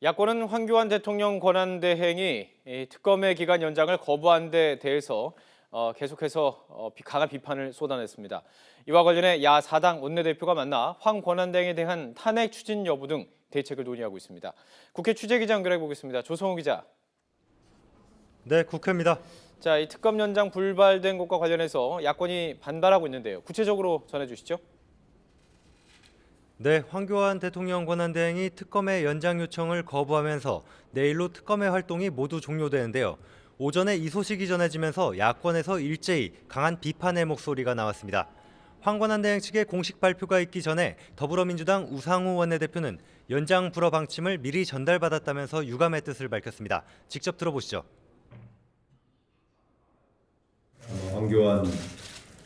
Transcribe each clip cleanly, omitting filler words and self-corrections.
야권은 황교안 대통령 권한대행이 특검의 기간 연장을 거부한 데 대해서 계속해서 강한 비판을 쏟아냈습니다. 이와 관련해 야4당 원내대표가 만나 황 권한대행에 대한 탄핵 추진 여부 등 대책을 논의하고 있습니다. 국회 취재기자 연결해 보겠습니다. 조성호 기자. 네, 국회입니다. 자, 이 특검 연장 불발된 것과 관련해서 야권이 반발하고 있는데요. 구체적으로 전해주시죠. 네, 황교안 대통령 권한대행이 특검의 연장 요청을 거부하면서 내일로 특검의 활동이 모두 종료되는데요. 오전에 이 소식이 전해지면서 야권에서 일제히 강한 비판의 목소리가 나왔습니다. 황 권한대행 측의 공식 발표가 있기 전에 더불어민주당 우상호 원내대표는 연장 불허 방침을 미리 전달받았다면서 유감의 뜻을 밝혔습니다. 직접 들어보시죠. 황교안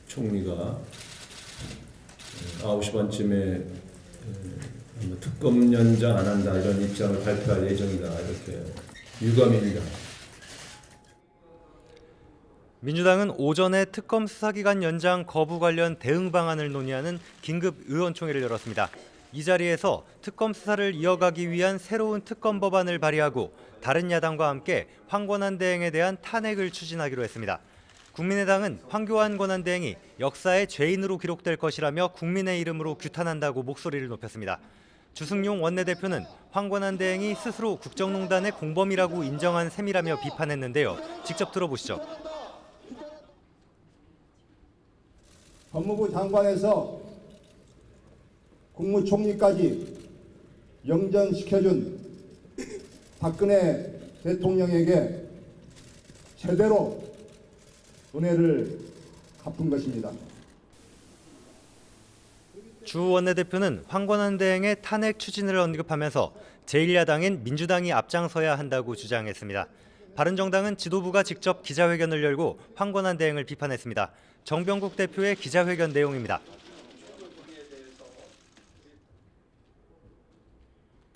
총리가 9시 반쯤에 특검 연장 안 한다 이런 입장을 발표할 예정이다 이렇게 유감입니다. 민주당은 오전에 특검 수사기간 연장 거부 관련 대응 방안을 논의하는 긴급 의원총회를 열었습니다. 이 자리에서 특검 수사를 이어가기 위한 새로운 특검 법안을 발의하고 다른 야당과 함께 황 권한대행에 대한 탄핵을 추진하기로 했습니다. 국민의당은 황교안 권한대행이 역사의 죄인으로 기록될 것이라며 국민의 이름으로 규탄한다고 목소리를 높였습니다. 주승용 원내대표는 황 권한대행이 스스로 국정농단의 공범이라고 인정한 셈이라며 비판했는데요. 직접 들어보시죠. 법무부 장관에서 국무총리까지 영전시켜준 박근혜 대통령에게 제대로 은혜를 갚은 것입니다. 주 원내대표는 황 권한대행의 탄핵 추진을 언급하면서 제1야당인 민주당이 앞장서야 한다고 주장했습니다. 바른정당은 지도부가 직접 기자회견을 열고 황 권한대행을 비판했습니다. 정병국 대표의 기자회견 내용입니다.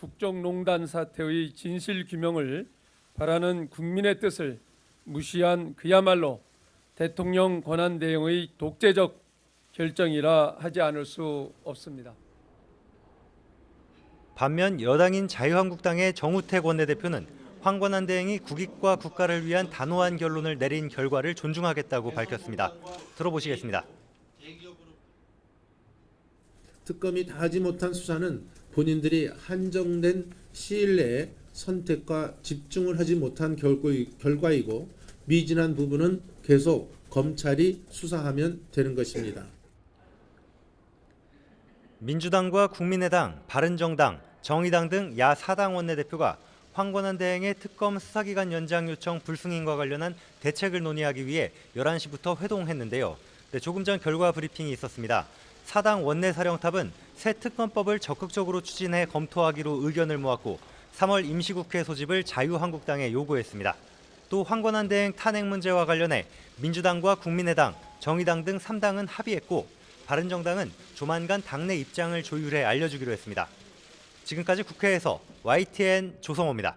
국정농단 사태의 진실 규명을 바라는 국민의 뜻을 무시한 그야말로 대통령 권한대행의 독재적 결정이라 하지 않을 수 없습니다. 반면 여당인 자유한국당의 정우택 원내대표는 황 권한대행이 국익과 국가를 위한 단호한 결론을 내린 결과를 존중하겠다고 밝혔습니다. 들어보시겠습니다. 특검이 다 하지 못한 수사는 본인들이 한정된 시일 내에 선택과 집중을 하지 못한 결과이고 미진한 부분은 계속 검찰이 수사하면 되는 것입니다. 민주당과 국민의당, 바른정당, 정의당 등 야4당 원내대표가 황 권한대행의 특검 수사기간 연장 요청 불승인과 관련한 대책을 논의하기 위해 11시부터 회동했는데요. 조금 전 결과 브리핑이 있었습니다. 4당 원내사령탑은 새 특검법을 적극적으로 추진해 검토하기로 의견을 모았고 3월 임시국회 소집을 자유한국당에 요구했습니다. 또 황 권한대행 탄핵 문제와 관련해 민주당과 국민의당, 정의당 등 3당은 합의했고 바른정당은 조만간 당내 입장을 조율해 알려주기로 했습니다. 지금까지 국회에서 YTN 조성호입니다.